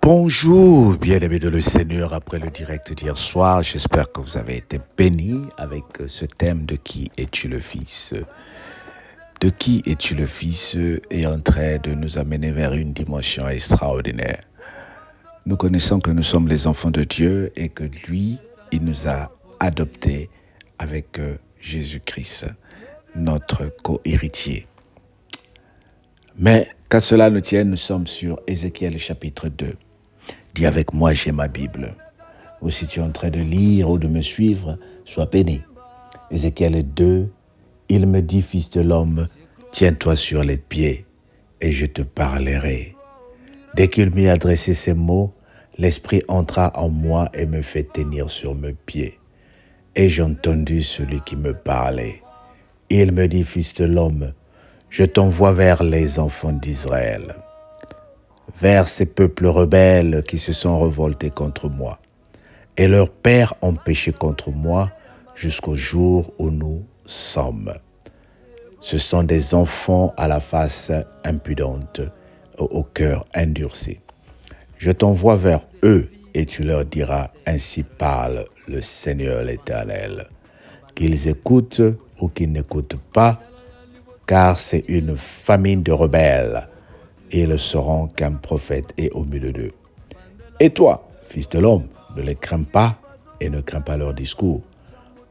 Bonjour, bien-aimés de le Seigneur, après le direct d'hier soir, j'espère que vous avez été bénis avec ce thème de qui es-tu le Fils. De qui es-tu le Fils est en train de nous amener vers une dimension extraordinaire. Nous connaissons que nous sommes les enfants de Dieu et que lui, il nous a adoptés avec Jésus-Christ, notre co-héritier. Mais qu'à cela ne tienne, nous sommes sur Ézéchiel chapitre 2. Dis avec moi, j'ai ma Bible. Ou si tu es en train de lire ou de me suivre, sois béni. Ézéchiel 2, il me dit, fils de l'homme, tiens-toi sur les pieds et je te parlerai. Dès qu'il m'y adressait ces mots, l'Esprit entra en moi et me fait tenir sur mes pieds. Et j'ai entendu celui qui me parlait. Il me dit, fils de l'homme, je t'envoie vers les enfants d'Israël, vers ces peuples rebelles qui se sont révoltés contre moi. Et leurs pères ont péché contre moi jusqu'au jour où nous sommes. Ce sont des enfants à la face impudente, au cœur endurci. Je t'envoie vers eux et tu leur diras, ainsi parle le Seigneur l'Éternel. Qu'ils écoutent ou qu'ils n'écoutent pas, car c'est une famine de rebelles. Ils sauront qu'un prophète est au milieu d'eux. Et toi, fils de l'homme, ne les crains pas et ne crains pas leur discours.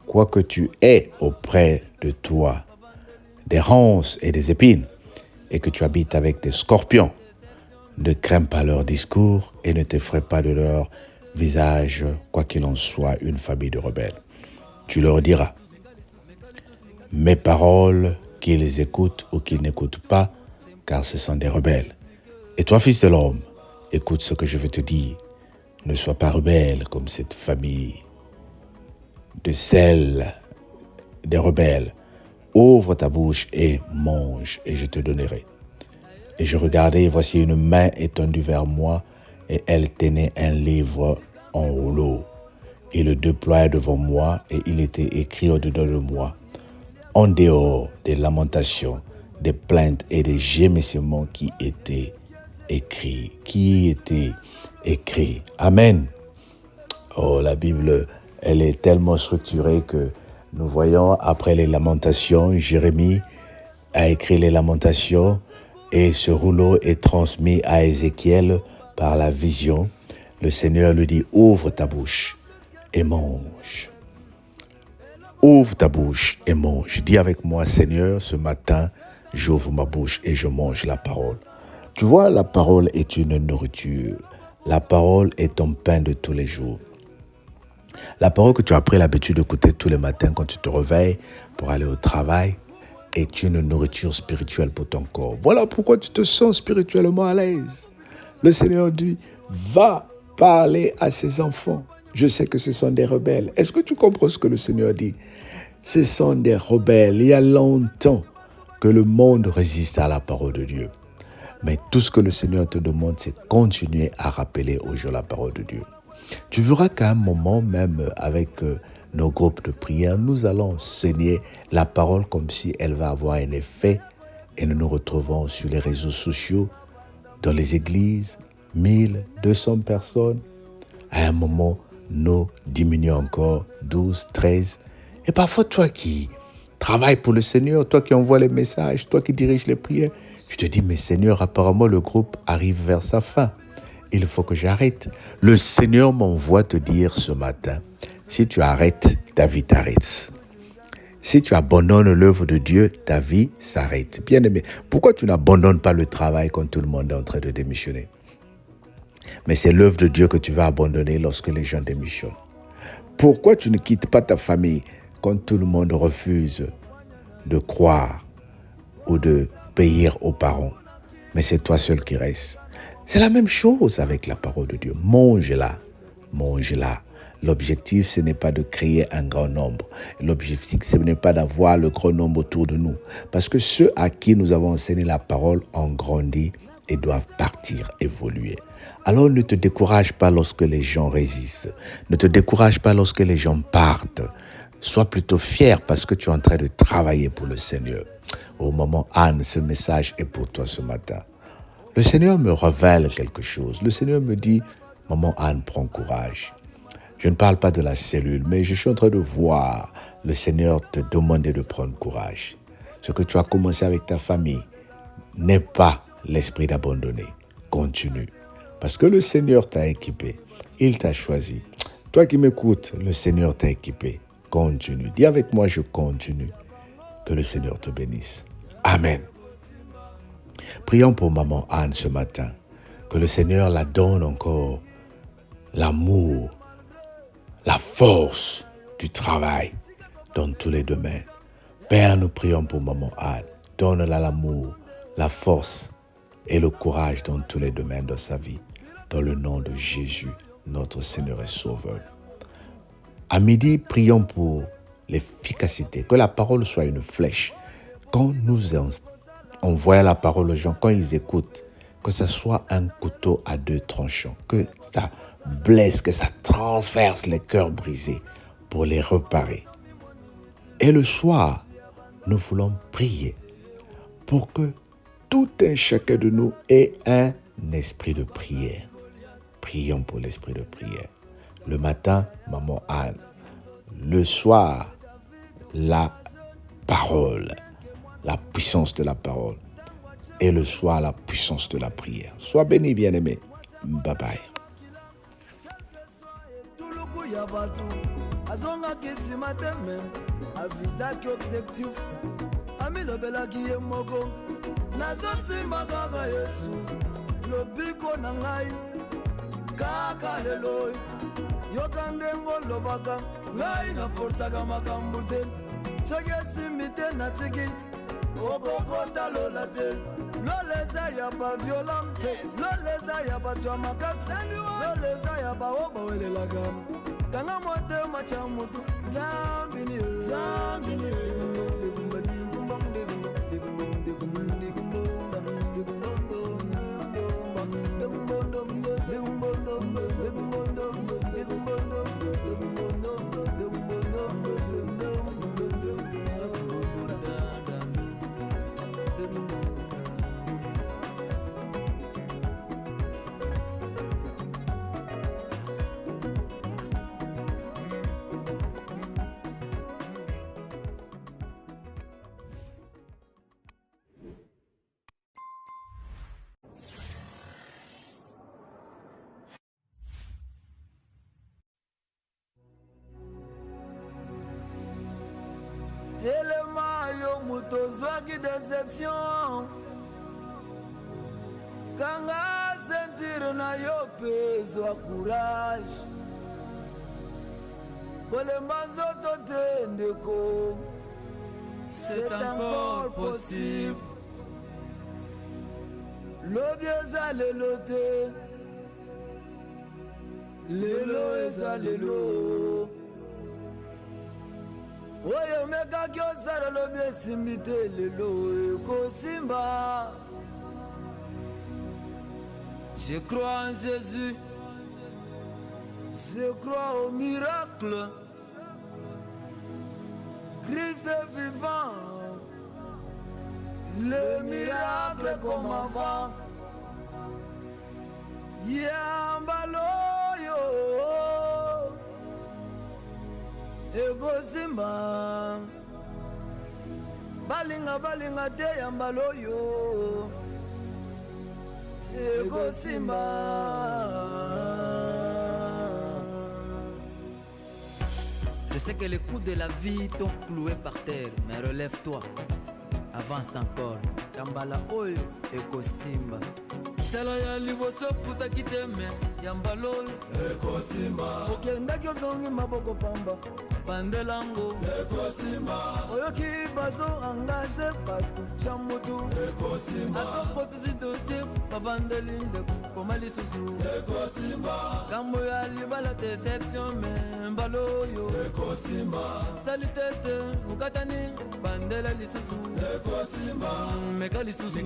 Quoique tu aies auprès de toi des ronces et des épines, et que tu habites avec des scorpions, ne crains pas leur discours et ne t'effraie pas de leur visage, quoi qu'il en soit une famille de rebelles. Tu leur diras, mes paroles, qu'ils écoutent ou qu'ils n'écoutent pas, car ce sont des rebelles. Et toi, fils de l'homme, écoute ce que je vais te dire. Ne sois pas rebelle comme cette famille de celles des rebelles. Ouvre ta bouche et mange, et je te donnerai. Et je regardai, et voici une main étendue vers moi, et elle tenait un livre en rouleau. Il le déploya devant moi, et il était écrit au-dedans de moi, en dehors des lamentations, des plaintes et des gémissements qui étaient écrits. Amen. Oh, la Bible, elle est tellement structurée que nous voyons après les lamentations, Jérémie a écrit les lamentations et ce rouleau est transmis à Ézéchiel par la vision. Le Seigneur lui dit, ouvre ta bouche et mange. Ouvre ta bouche et mange. Dis avec moi, Seigneur, ce matin, j'ouvre ma bouche et je mange la parole. Tu vois, la parole est une nourriture. La parole est ton pain de tous les jours. La parole que tu as pris l'habitude d'écouter tous les matins quand tu te réveilles pour aller au travail est une nourriture spirituelle pour ton corps. Voilà pourquoi tu te sens spirituellement à l'aise. Le Seigneur dit, va parler à ses enfants. Je sais que ce sont des rebelles. Est-ce que tu comprends ce que le Seigneur dit? Ce sont des rebelles. Il y a longtemps que le monde résiste à la parole de Dieu. Mais tout ce que le Seigneur te demande, c'est continuer à rappeler aux gens la parole de Dieu. Tu verras qu'à un moment, même avec nos groupes de prière, nous allons enseigner la parole comme si elle va avoir un effet. Et nous nous retrouvons sur les réseaux sociaux, dans les églises, 1000, 200 personnes. À un moment, nous diminuons encore 12, 13. Et parfois, toi qui travailles pour le Seigneur, toi qui envoies les messages, toi qui diriges les prières, tu te dis, mais Seigneur, apparemment, le groupe arrive vers sa fin. Il faut que j'arrête. Le Seigneur m'envoie te dire ce matin, si tu arrêtes, ta vie t'arrête. Si tu abandonnes l'œuvre de Dieu, ta vie s'arrête. Bien-aimé, pourquoi tu n'abandonnes pas le travail quand tout le monde est en train de démissionner? Mais c'est l'œuvre de Dieu que tu vas abandonner lorsque les gens démissionnent. Pourquoi tu ne quittes pas ta famille quand tout le monde refuse de croire ou de payer aux parents? Mais c'est toi seul qui reste. C'est la même chose avec la parole de Dieu. Mange-la, mange-la. L'objectif, ce n'est pas de créer un grand nombre. L'objectif, ce n'est pas d'avoir le grand nombre autour de nous. Parce que ceux à qui nous avons enseigné la parole ont grandi et doivent partir, évoluer. Alors ne te décourage pas lorsque les gens résistent. Ne te décourage pas lorsque les gens partent. Sois plutôt fier parce que tu es en train de travailler pour le Seigneur. Au moment Anne, ce message est pour toi ce matin. Le Seigneur me révèle quelque chose. Le Seigneur me dit, maman Anne, prends courage. Je ne parle pas de la cellule, mais je suis en train de voir le Seigneur te demander de prendre courage. Ce que tu as commencé avec ta famille n'est pas l'esprit d'abandonner. Continue. Parce que le Seigneur t'a équipé. Il t'a choisi. Toi qui m'écoutes, le Seigneur t'a équipé. Continue. Dis avec moi, je continue. Que le Seigneur te bénisse. Amen. Prions pour maman Anne ce matin. Que le Seigneur la donne encore l'amour, la force du travail dans tous les domaines. Père, nous prions pour maman Anne. Donne-la l'amour, la force et le courage dans tous les domaines de sa vie. Dans le nom de Jésus, notre Seigneur et Sauveur. À midi, prions pour l'efficacité. Que la parole soit une flèche. Quand nous envoyons la parole aux gens, quand ils écoutent, que ce soit un couteau à deux tranchants. Que ça blesse, que ça transperce les cœurs brisés pour les réparer. Et le soir, nous voulons prier pour que tout un chacun de nous ait un esprit de prière. Prions pour l'esprit de prière. Le matin, maman Anne. Le soir, la parole, la puissance de la parole. Et le soir, la puissance de la prière. Sois béni, bien-aimé. Bye bye. Kaka leloi yokandengo lobaka ngai na forsaka makambo te soki esimite na tiki okokota lola te loleza ya baviolent loleza ya bato ya makasi loleza ya bao bawelelaka kanga motema tya motu zambini Telema yo moto zwaki déception kanga sentir na yo peso courage kolemba nzoto te ndeko c'est encore possible lobi eza lelo te lelo eza lelo oyo mekaki osala lobi esimbi te lelo ekosimba. Je crois en Jésus, je crois au miracle. Christ est vivant, le miracle comme avant. Yambaloyo ekosimba balinga te yambaloyo ekosimba. Je sais que les coups de la vie t'ont cloué par terre, mais relève-toi, avance encore. Yambala oyo ekosimba. Sala ya liboso futaki te me yambalolo ekosimba. Okendaki ozongi maboko pamba pandelango ekosimba. Oyoki bazo engage bato chamutu ekosimba. Atokotisi dossier bavandeli ndeko koma lisusu ekosimba. Kambo ya libala déception me mbaloyo ekosimba. Sali teste ukatani bandela lisusu ekosimba. Meka lisusu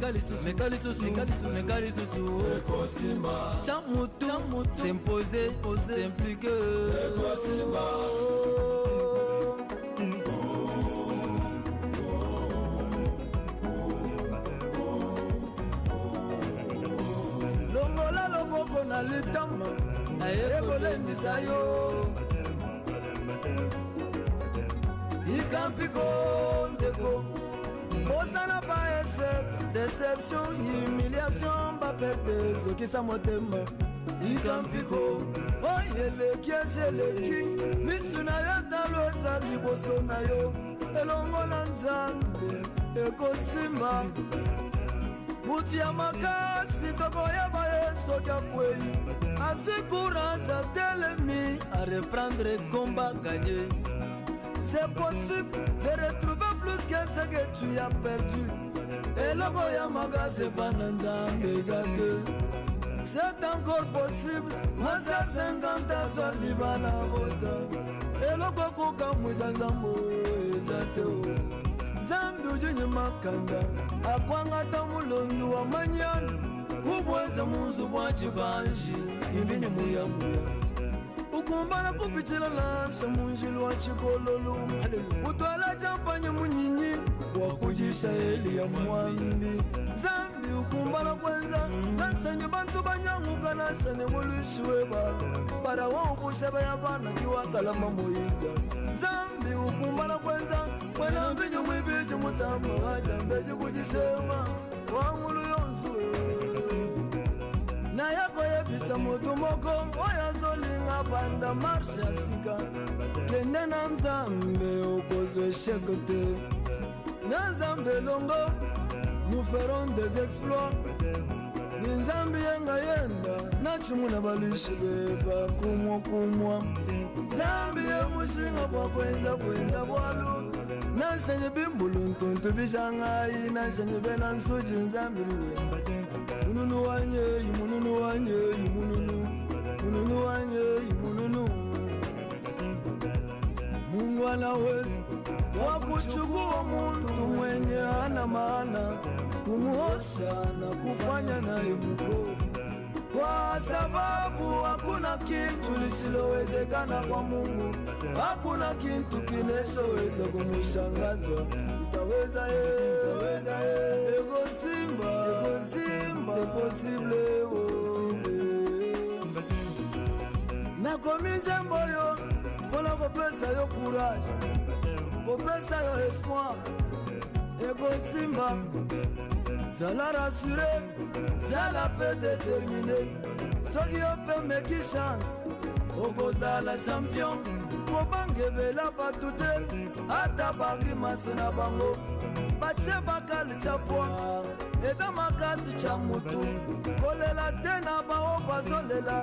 meka lisusu Chamutu, s'imposer, s'impliquer na litama naye kolendisa yo ikampiko ndeko osana pa échec déception humiliation baperte ezokisa motema ikampiko oyeleki ezeleki misu na yo talo eza liboso na yo elongola nzambe ekosimba mutu ya makasi tokoyeba ye soki akwei azwi courage atelemi a reprendre combat gagné. C'est possible de retrouver plus que ce que tu as perdu. Et le Goyamaga c'est pas Nzambe Zake. C'est encore possible. Masa 50 ans soit Libana Bota. Et le Koko Kamouza Zambo Zate. Zambi ujini makanda. Akwanga tamulondu wa manyan. Kubweza munzu bwachibanji. Invini muya muya. Ukumbana kupitila lansa munjilu wa chikololu. Utwala champanye munyinyi wakujisha eli ya mwambi. Zambi ukumbana kwenza nansanye bantu banyanguka nansanye mulushi weba para waubusha ya bana kiwa kalama Moiza. Zambi ukumbana kwenza mwena mbinyo mwibiji mutamba wajambeji kujishema wangulu yonzuwe na yako yebisa mutu moko oya zolinga banda marshe ya sika kende na Nzambe okozwe esheke te na Nzambe longo nous ferons des exploits ni Nzambe yenga yenda na chimu na balushi beba kumwa Nzambe ye mushinga bwa kwenda bwalu na shenye bimbulu ntuntu bishangai na shenye bena nsuji Nzambe ruwemba mununu wanye mununu wanye mununu wanye mununu Mungu anaweza wakuchukua muntu mwenye hana maana kumuosha na kufanya naye mko, kwa sababu hakuna kitu lisilowezekana kwa Mungu. Hakuna kitu kinachoweza kumushangaza. Utaweza ego simba c'est possible nakomize mboyo mpona kopesa yo courage, kopesa yo espoir. Ego simba zala rassuré, zala pe déterminé. Soki yo pe meki chance okozala champion. Kobangebela batu te ata bakimasi na bango batie bakali chapwa eza makasi cha mutu kolela te na bao bazolela